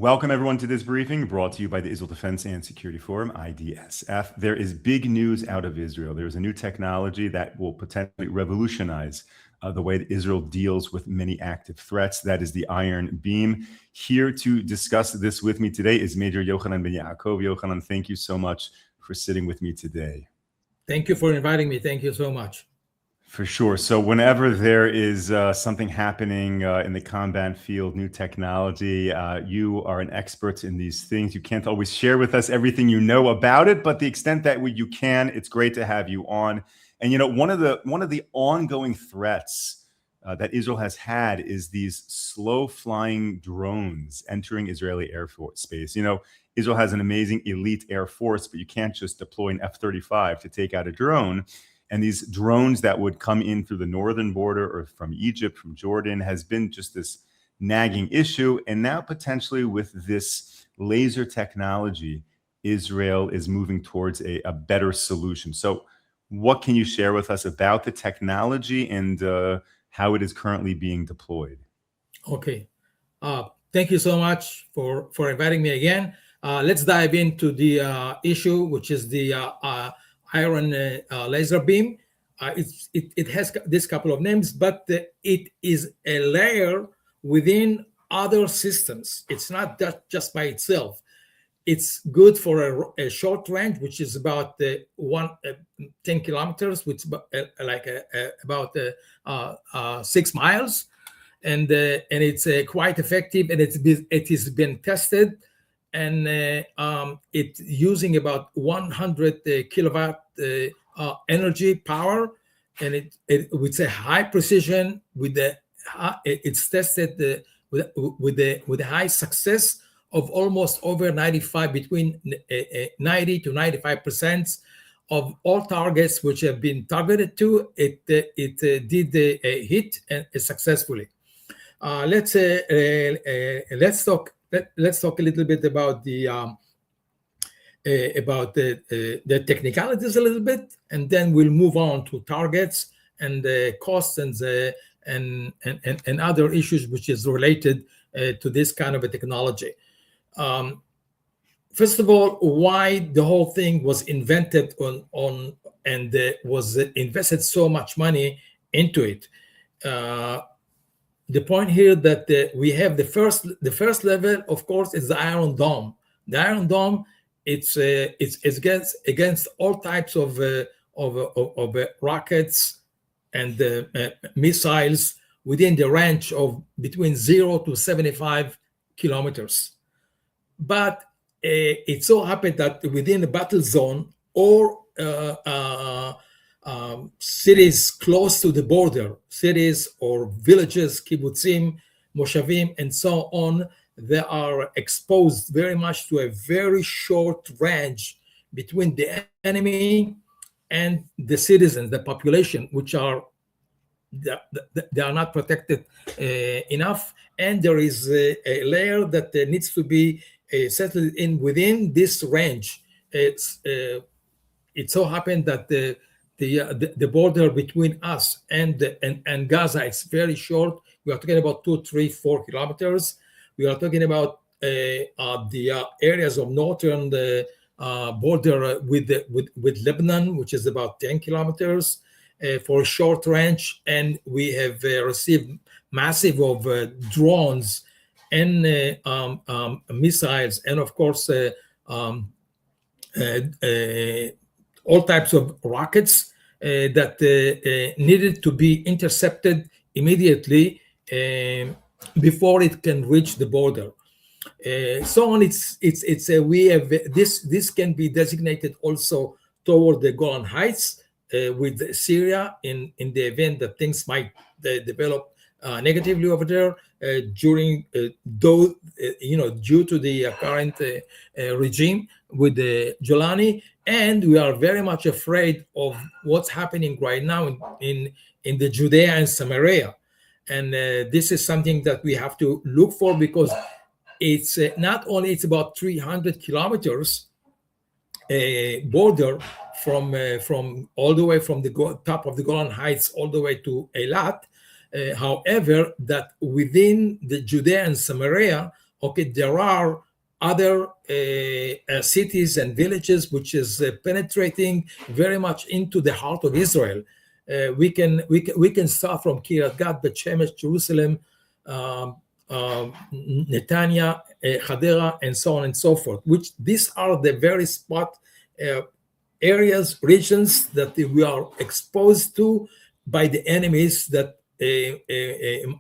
Welcome everyone to this briefing brought to you by the Israel Defense and Security Forum, IDSF. There is big news out of Israel. There is a new technology that will potentially revolutionize the way that Israel deals with many active threats. That is the Iron Beam. Here to discuss this with me today is Major Yohanan Ben Yaakov. Yohanan, thank you so much for sitting with me today. Thank you for inviting me. Thank you so much. For sure. So whenever there is something happening in the combat field, new technology, you are an expert in these things. You can't always share with us everything you know about it, but the extent that you can, it's great to have you on. And you know, one of the ongoing threats that Israel has had is these slow-flying drones entering Israeli air force space. You know, Israel has an amazing elite air force, but you can't just deploy an F-35 to take out a drone. And these drones that would come in through the northern border or from Egypt, from Jordan, has been just this nagging issue. And now potentially with this laser technology, Israel is moving towards a better solution. So what can you share with us about the technology and how it is currently being deployed? Okay. Thank you so much for inviting me again. Let's dive into the issue, which is the iron laser beam. It has this couple of names, but it is a layer within other systems. It's not just by itself. It's good for a short range, which is about 10 kilometers, which about 6 miles, and it's quite effective, and it has been tested. And it's using about 100 kilowatt energy power, and with a high precision. It's tested with a high success of almost over 95, between 90 to 95% of all targets which have been targeted to. It did a hit and successfully. Let's talk a little bit about the technicalities a little bit, and then we'll move on to targets and the costs and other issues which is related to this kind of a technology. First of all, why the whole thing was invented on and was invested so much money into it. The point here that we have the first level, of course, is the Iron Dome. The Iron Dome, it's against all types of rockets and missiles within the range of between 0 to 75 kilometers. But it so happened that within the battle zone or cities close to the border, cities or villages, kibbutzim, moshavim, and so on, they are exposed very much to a very short range between the enemy and the citizens, the population, which are they are not protected enough, and there is a layer that needs to be settled in within this range. It so happened that the border between us and Gaza is very short. We are talking about 2, 3, 4 kilometers. We are talking about the areas of northern border with Lebanon, which is about 10 kilometers for a short range. And we have received massive of drones and missiles, and of course all types of rockets that needed to be intercepted immediately before it can reach the border. So on, we have this can be designated also toward the Golan Heights with Syria in the event that things might develop negatively over there during due to the current regime with the Jolani. And we are very much afraid of what's happening right now in the Judea and Samaria. And this is something that we have to look for, because it's not only it's about 300 kilometers border from all the way from the top of the Golan Heights all the way to Eilat. However, that within the Judea and Samaria, Okay, there are other cities and villages which is penetrating very much into the heart of Israel. We can start from Kiryat Gat, Bet Shemesh, Jerusalem, Netanya, Hadera, and so on and so forth. Which these are the very spot areas, regions that we are exposed to by the enemies that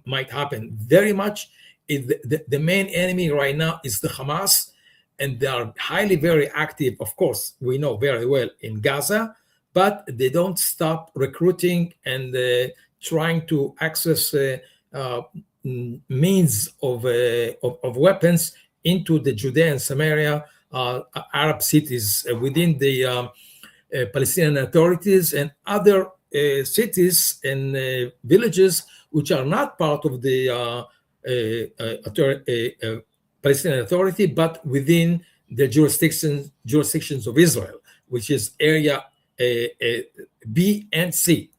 might happen. Very much, the main enemy right now is the Hamas, and they are highly very active. Of course, we know very well in Gaza, but they don't stop recruiting and trying to access means of weapons into the Judea and Samaria Arab cities within the Palestinian authorities and other cities and villages which are not part of the Palestinian Authority, but within the jurisdictions of Israel, which is area B and C.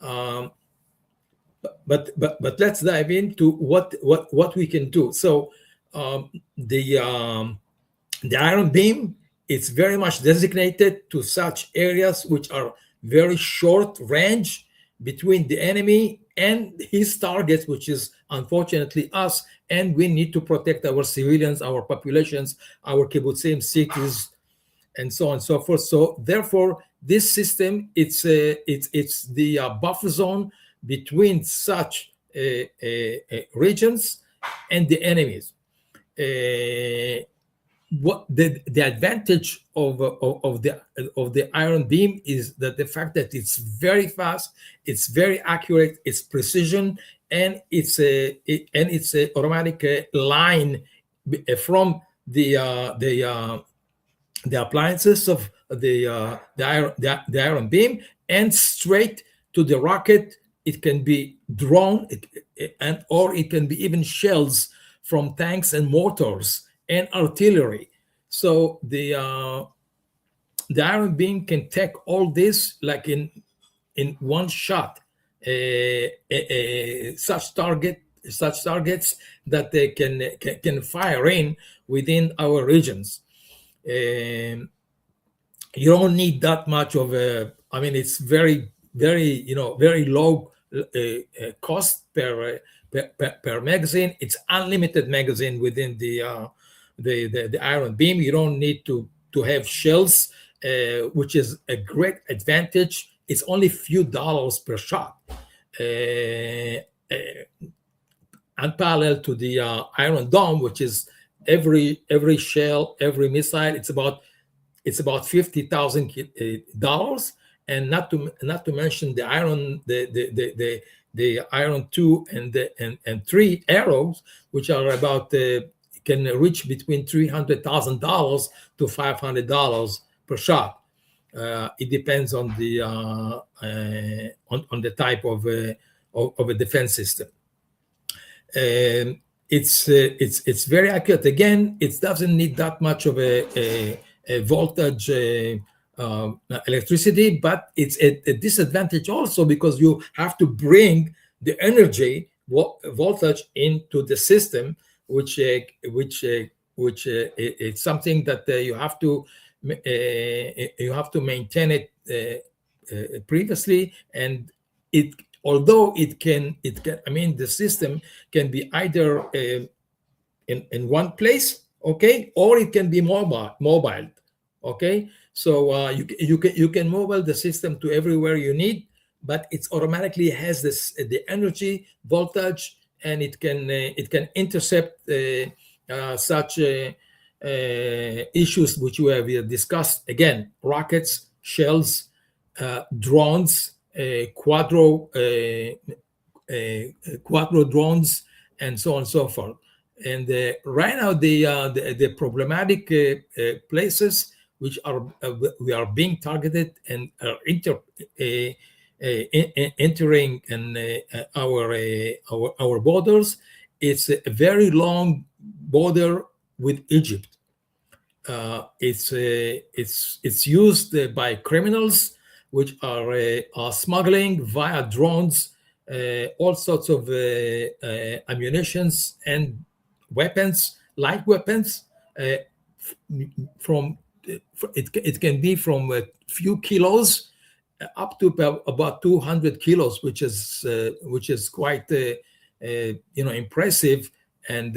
But let's dive into what we can do. So the Iron Beam, it's very much designated to such areas which are very short range between the enemy and his targets, which is unfortunately us, and we need to protect our civilians, our populations, our kibbutzim, cities, and so on and so forth. So therefore, this system, it's the buffer zone between such regions and the enemies. What the advantage of the Iron Beam is that the fact that it's very fast, it's very accurate, it's precision, and it's a automatic line from the appliances of the Iron Beam and straight to the rocket. It can be drone, or it can be even shells from tanks and mortars and artillery. So the Iron Beam can take all this like in one shot. Such targets that they can fire in within our regions. You don't need that much of a. I mean, it's very very low cost per magazine. It's unlimited magazine within the Iron Beam. You don't need to have shells, which is a great advantage. It's only a few dollars per shot, unparalleled to the Iron Dome, which is every shell, every missile. It's about $50,000, and not to mention the Iron 2 and 3 arrows, which are about can reach between $300,000 to $500 per shot. It depends on the on the type of a defense system. It's very accurate. Again, it doesn't need that much of a voltage electricity, but it's a disadvantage also because you have to bring the energy voltage into the system, which it's something that you have to maintain it previously, and although it can I mean the system can be either in one place, okay, or it can be mobile, okay. So you can mobile the system to everywhere you need, but it automatically has the energy voltage, and it can intercept such issues which we have discussed. Again, rockets, shells, drones, quadro drones, and so on and so forth. And right now, the problematic places which are we are being targeted and are entering and our borders. It's a very long border with Egypt. It's used by criminals which are smuggling via drones all sorts of ammunitions and weapons light weapons from it can be from a few kilos up to about 200 kilos, which is quite impressive, and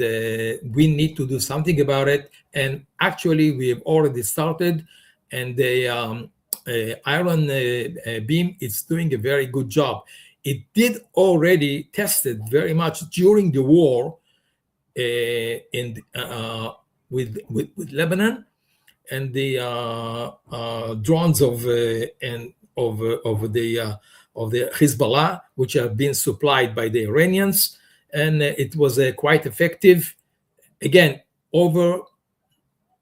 we need to do something about it. And actually, we have already started, and the Iron Beam is doing a very good job. It did already tested very much during the war with Lebanon, and the drones of the Hezbollah, which have been supplied by the Iranians, and it was quite effective. Again, over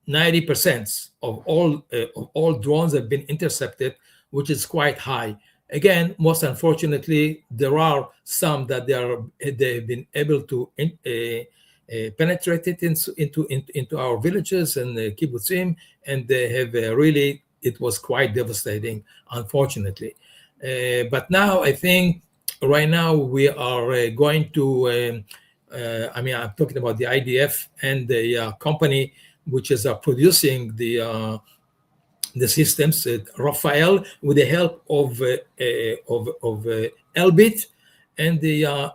90% of all drones have been intercepted, which is quite high. Again, most unfortunately, there are some that they've been able to penetrate it into our villages and kibbutzim, and they have really, it was quite devastating, unfortunately. But now I think right now we are going to, I'm talking about the IDF and the company which is producing the systems, Rafael, with the help of Elbit, and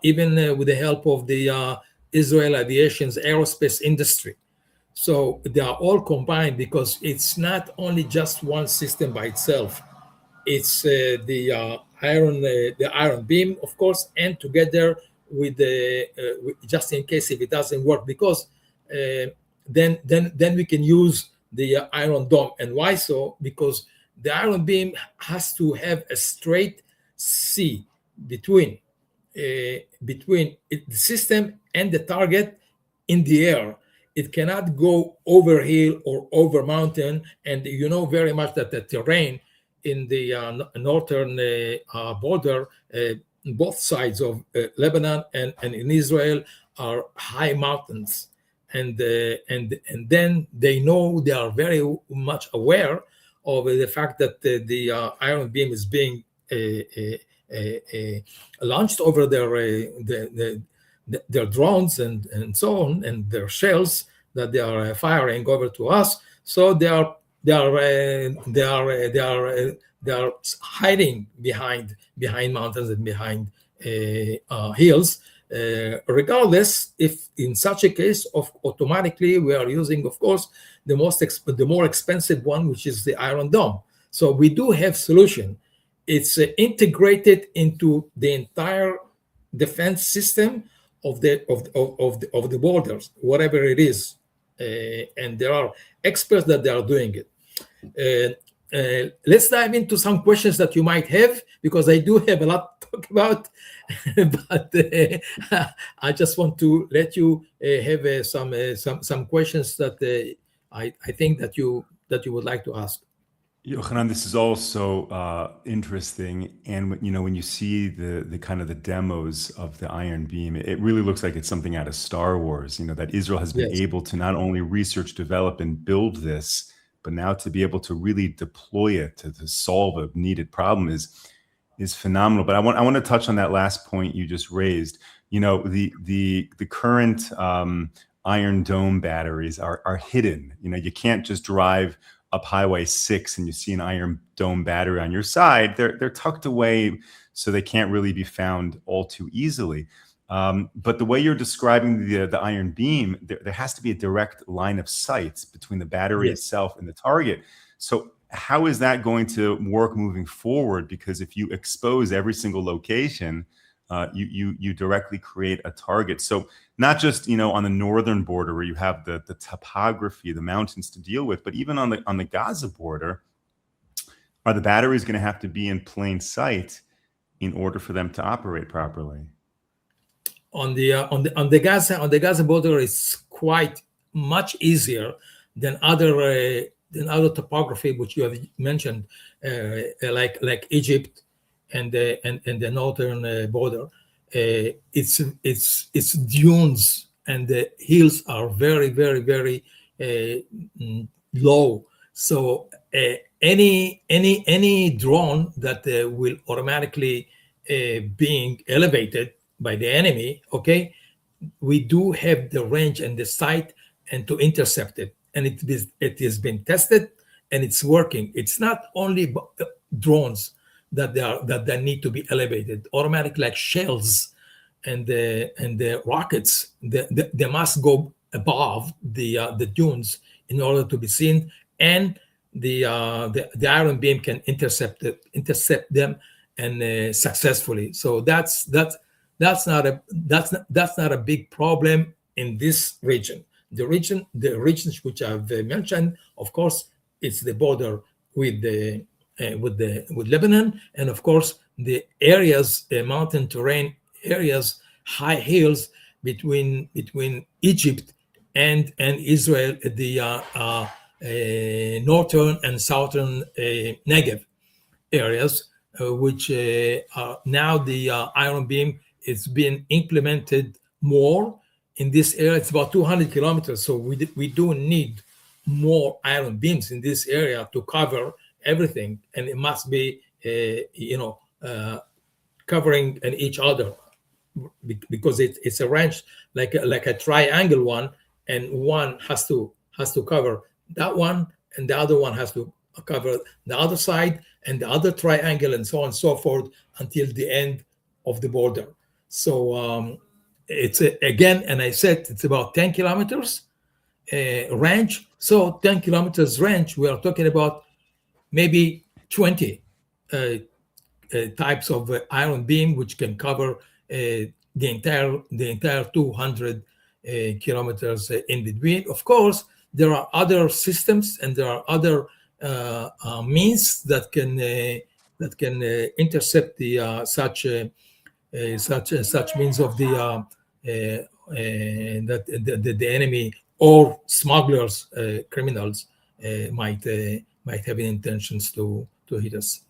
even with the help of the Israel Aviation's aerospace industry. So they are all combined, because it's not only just one system by itself. It's the Iron Beam, of course, and together with the just in case if it doesn't work, because then we can use the Iron Dome. And why so? Because the Iron Beam has to have a straight C between the system and the target in the air. It cannot go over hill or over mountain. And you know very much that the terrain in the northern border, both sides of Lebanon and in Israel, are high mountains. And then they know, they are very much aware of the fact that the Iron Beam is being launched over their drones and so on, and their shells that they are firing over to us. So they are hiding behind mountains and behind hills. Regardless, if in such a case, automatically we are using, of course, the more expensive one, which is the Iron Dome. So we do have solution. It's integrated into the entire defense system of the borders, whatever it is, and there are experts that they are doing it. Let's dive into some questions that you might have, because I do have a lot to talk about. But I just want to let you have some questions that I think that you would like to ask. Yohanan, this is also interesting, and when you see the kind of the demos of the Iron Beam, it really looks like it's something out of Star Wars. That Israel has been able to not only research, develop, and build this, but now to be able to really deploy it to solve a needed problem is phenomenal. But I want to touch on that last point you just raised. The current Iron Dome batteries are hidden. You can't just drive up Highway 6 and you see an Iron Dome battery on your side. They're tucked away, so they can't really be found all too easily. But the way you're describing the Iron Beam, there has to be a direct line of sight between the battery itself and the target. So how is that going to work moving forward? Because if you expose every single location, you directly create a target. So not just on the northern border where you have the topography, the mountains to deal with, but even on the Gaza border, are the batteries going to have to be in plain sight in order for them to operate properly? On the Gaza border, it's quite much easier than other topography which you have mentioned, like Egypt and the northern border. It's dunes, and the hills are very, very, very low. So any drone that will automatically being elevated by the enemy, okay, we do have the range and the sight and to intercept it. And it has been tested and it's working. It's not only drones that need to be elevated, automatic like shells and the rockets. They must go above the dunes in order to be seen, and the Iron Beam can intercept them and successfully. So that's not a big problem in this region. The regions which I've mentioned, of course, it's the border with Lebanon, and of course the areas, mountain terrain areas, high hills between Egypt and Israel, the northern and southern Negev areas, which are now the Iron Beam is being implemented more in this area. It's about 200 kilometers, so we do need more Iron Beams in this area to cover everything, and it must be covering each other, because it's arranged like a triangle one, and one has to cover that one, and the other one has to cover the other side and the other triangle, and so on and so forth until the end of the border. So it's again, and I said it's about 10 kilometers range. So 10 kilometers range, we are talking about maybe 20 types of Iron Beam, which can cover the entire 200 kilometers in between. Of course, there are other systems and there are other means that can intercept the such means of the that the enemy or smugglers, criminals might have intentions to hit us.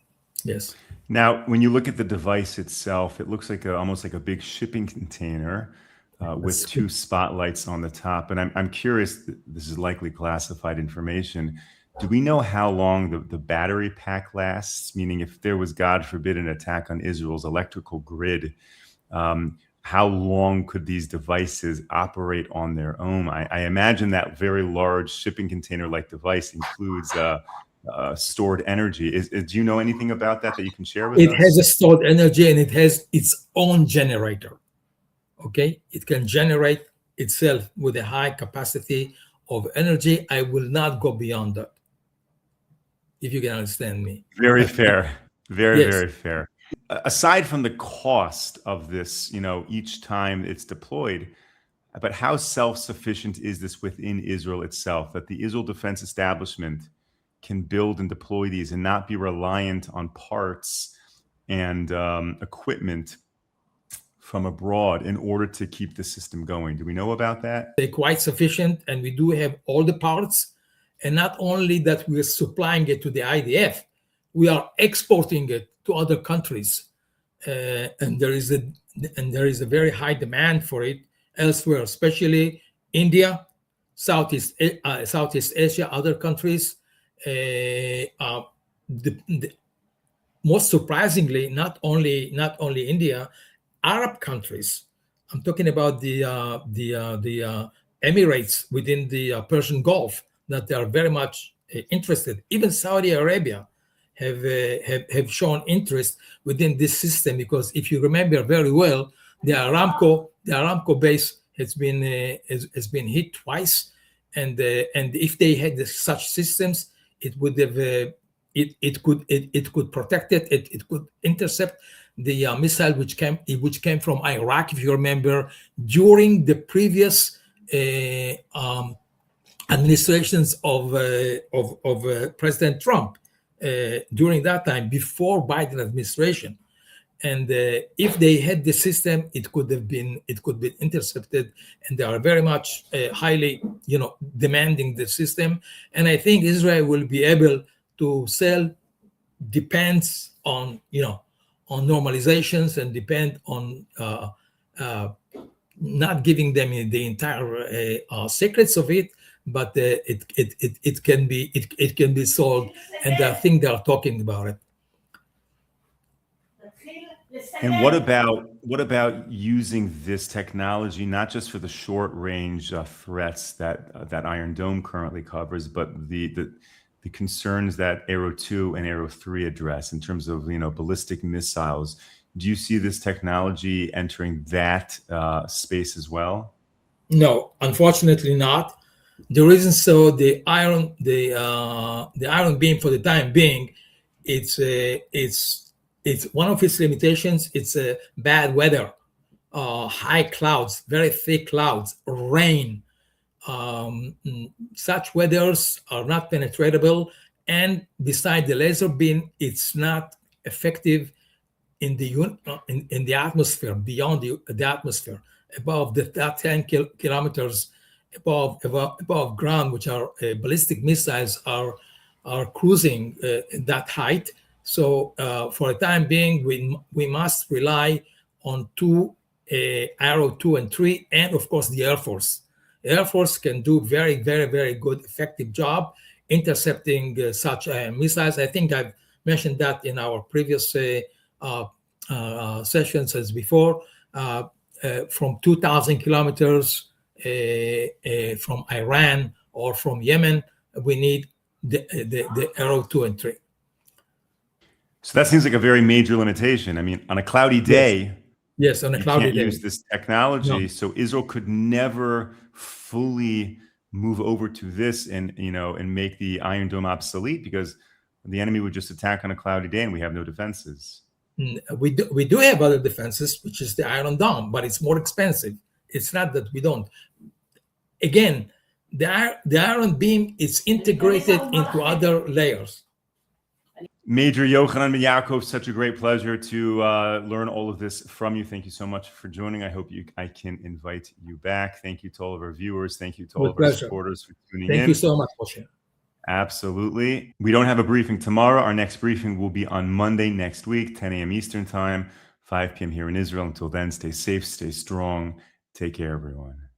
Yes. Now, when you look at the device itself, it looks like almost like a big shipping container with two spotlights on the top. And I'm curious, this is likely classified information. Do we know how long the battery pack lasts? Meaning, if there was, God forbid, an attack on Israel's electrical grid, how long could these devices operate on their own? I imagine that very large shipping container-like device includes stored energy. Do you know anything about that you can share with us? It has a stored energy, and it has its own generator. Okay, it can generate itself with a high capacity of energy. I will not go beyond that, if you can understand me. Very fair. Very, Yes. very fair. Aside from the cost of this, each time it's deployed, but how self-sufficient is this within Israel itself, that the Israel Defense Establishment can build and deploy these and not be reliant on parts and equipment from abroad in order to keep the system going? Do we know about that? They're quite sufficient, and we do have all the parts. And not only that, we're supplying it to the IDF, we are exporting it to other countries, and there is a very high demand for it elsewhere, especially India, Southeast Asia, other countries. Most surprisingly, not only India, Arab countries. I'm talking about the Emirates within the Persian Gulf, that they are very much interested. Even Saudi Arabia have shown interest within this system, because if you remember very well, the Aramco base has been hit twice, and if they had such systems, it would have it could protect it. It could intercept the missile which came from Iraq, if you remember, during the previous administrations of President Trump. During that time, before Biden administration, and if they had the system, it could be intercepted, and they are very much highly demanding the system. And I think Israel will be able to sell, depends on on normalizations, and depend on not giving them the entire secrets of it, but it can be sold, and I think they are talking about it. And what about using this technology not just for the short range threats that Iron Dome currently covers, but the concerns that Arrow 2 and Arrow 3 address in terms of ballistic missiles? Do you see this technology entering that space as well? No, unfortunately not. The reason so the iron beam for the time being, it's one of its limitations. It's bad weather, high clouds, very thick clouds, rain. Such weathers are not penetratable, and beside the laser beam, it's not effective in the atmosphere, beyond the atmosphere, above the 10 kilometers above ground, which are ballistic missiles are cruising that height. So for the time being, we must rely on Arrow 2 and 3, and of course the Air Force. Air Force can do very, very, very good, effective job intercepting such missiles. I think I've mentioned that in our previous sessions as before. From 2,000 kilometers from Iran or from Yemen, we need the Arrow 2 and 3. So that seems like a very major limitation. I mean, on a cloudy day, yes, on a cloudy can't day, use this technology. No. So Israel could never fully move over to this and make the Iron Dome obsolete, because the enemy would just attack on a cloudy day and we have no defenses. We do have other defenses, which is the Iron Dome, but it's more expensive. It's not that we don't. Again, the iron beam is integrated into other layers. Major Yohanan Ben Yaakov, such a great pleasure to learn all of this from you. Thank you so much for joining. I hope I can invite you back. Thank you to all of our viewers. Thank you to all of our supporters for tuning in. Thank you so much, Moshe. Absolutely. We don't have a briefing tomorrow. Our next briefing will be on Monday next week, 10 a.m. Eastern Time, 5 p.m. here in Israel. Until then, stay safe, stay strong. Take care, everyone.